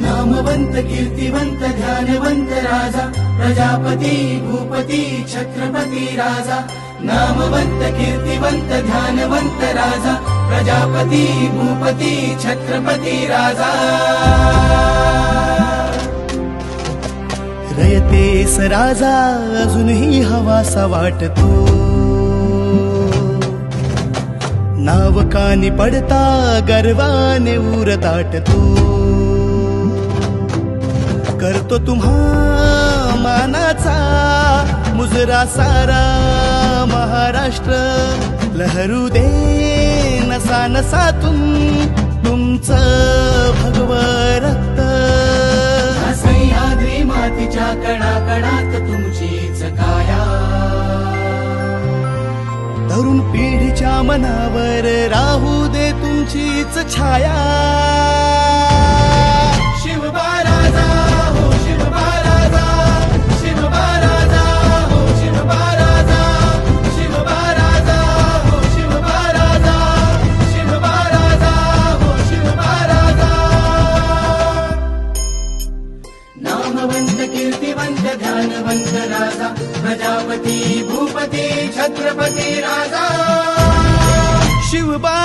नामवंत कीर्तिवंत ध्यानवंत राजा प्रजापती भूपती छत्रपती राजा नामवंत कीर्तिवंत ध्यानवंत राजा प्रजापती भूपती छत्रपती राजा रयतेस राजा अजूनही हवासा वाटतो नाव कानी पडता गर्वाने उर दाटतो करतो तुम्हा मानाचा मुजरा सारा महाराष्ट्र लहरू दे नसा नसातून तुमचं भगव रक्त सह्याद्री मातीच्या कणाकणात तुमचीच काया तरुण पिढीच्या मनावर राहू दे तुमचीच छाया नामवंत कीर्तिवंत ध्यानवंत राजा प्रजापती भूपती छत्रपती राजा शिवबा